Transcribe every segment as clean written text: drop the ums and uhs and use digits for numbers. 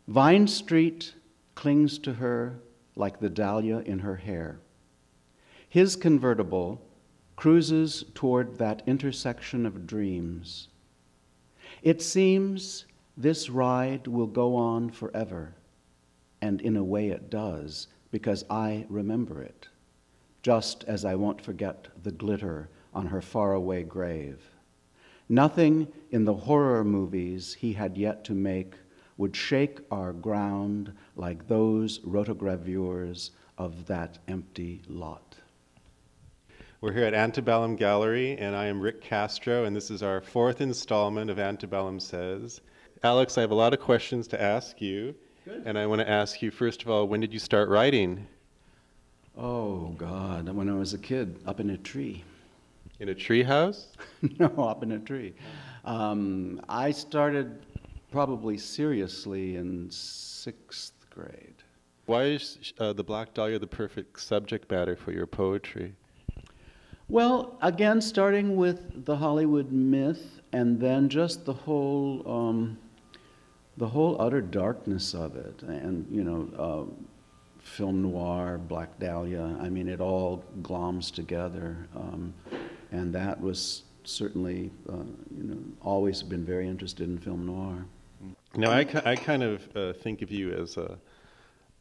Vine Street clings to her like the dahlia in her hair. His convertible cruises toward that intersection of dreams. It seems this ride will go on forever, and in a way it does, because I remember it, just as I won't forget the glitter on her faraway grave. Nothing in the horror movies he had yet to make would shake our ground like those rotogravures of that empty lot. We're here at Antebellum Gallery, and I am Rick Castro, and this is our fourth installment of Antebellum Says. Alex, I have a lot of questions to ask you. Good. And I want to ask you, first of all, when did you start writing? Oh, God, when I was a kid, up in a tree. In a tree house? No, up in a tree. I started probably seriously in 6th grade. Why is the Black Dahlia the perfect subject matter for your poetry? Well, again, starting with the Hollywood myth, and then just the whole utter darkness of it, and film noir, Black Dahlia. I mean, it all gloms together, and that was certainly, always been very interested in film noir. Now, I kind of think of you as a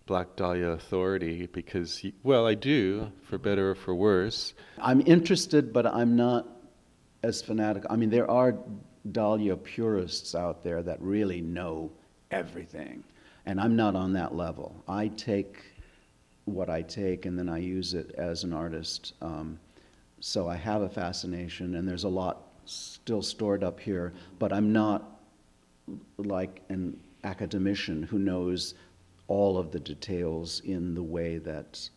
Black Dahlia authority because, I do, for better or for worse. I'm interested, but I'm not as fanatical. I mean, there are Dahlia purists out there that really know everything, and I'm not on that level. I take what I take, and then I use it as an artist. So I have a fascination, and there's a lot still stored up here, but I'm not like an academician who knows all of the details in the way that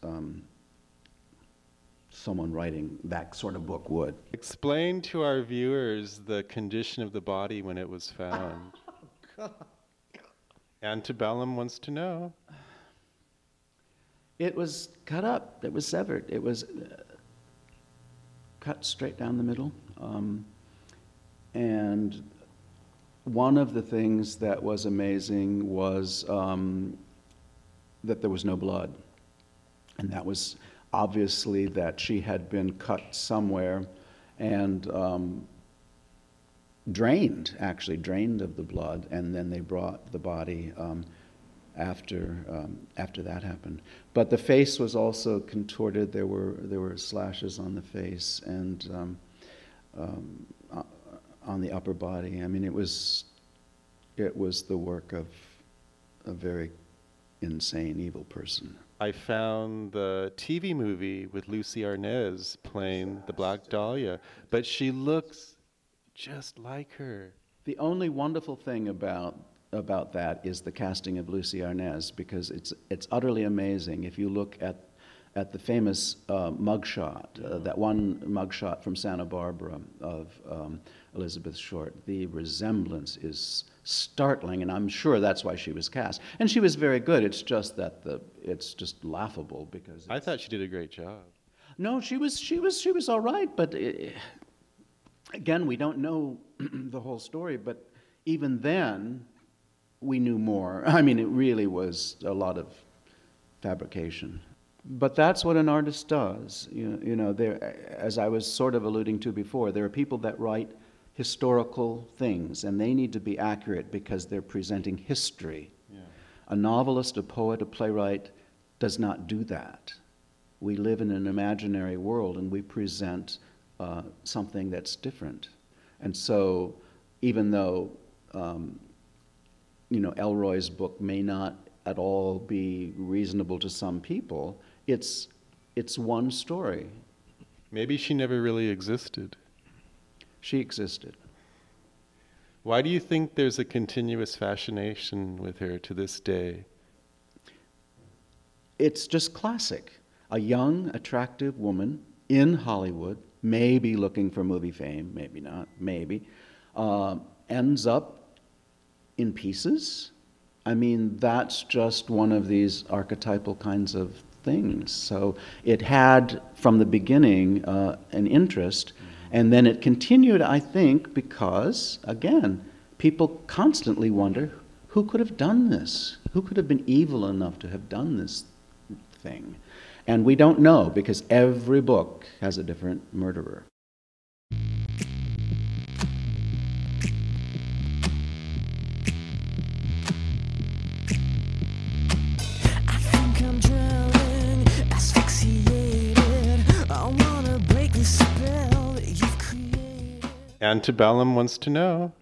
someone writing that sort of book would. Explain to our viewers the condition of the body when it was found. God. Antebellum wants to know. It was cut up. It was severed. It was cut straight down the middle. And one of the things that was amazing was that there was no blood. And that was obviously that she had been cut somewhere and drained of the blood, and then they brought the body after that happened. But the face was also contorted. There were slashes on the face and on the upper body. I mean, it was the work of a very insane, evil person. I found the TV movie with Lucy Arnaz playing the Black Dahlia, but she looks just like her. The only wonderful thing about that is the casting of Lucy Arnaz, because it's utterly amazing. If you look at the famous mugshot, that one mugshot from Santa Barbara of Elizabeth Short, the resemblance is startling, and I'm sure that's why she was cast. And she was very good. It's just that it's just laughable because I thought she did a great job. No, she was all right, but again, we don't know the whole story. But even then, we knew more. I mean, it really was a lot of fabrication. But that's what an artist does. As I was sort of alluding to before, there are people that write historical things, and they need to be accurate because they're presenting history. Yeah. A novelist, a poet, a playwright does not do that. We live in an imaginary world, and we present something that's different. And so, even though Elroy's book may not at all be reasonable to some people, it's one story. Maybe she never really existed. She existed. Why do you think there's a continuous fascination with her to this day? It's just classic. A young, attractive woman in Hollywood, maybe looking for movie fame, maybe not, maybe, ends up in pieces. I mean, that's just one of these archetypal kinds of things. So it had, from the beginning, an interest, and then it continued, I think, because, again, people constantly wonder, who could have done this? Who could have been evil enough to have done this thing? And we don't know, because every book has a different murderer. I think I'm drowning, asphyxiated. I wanna break the spell that you've created. Antebellum wants to know.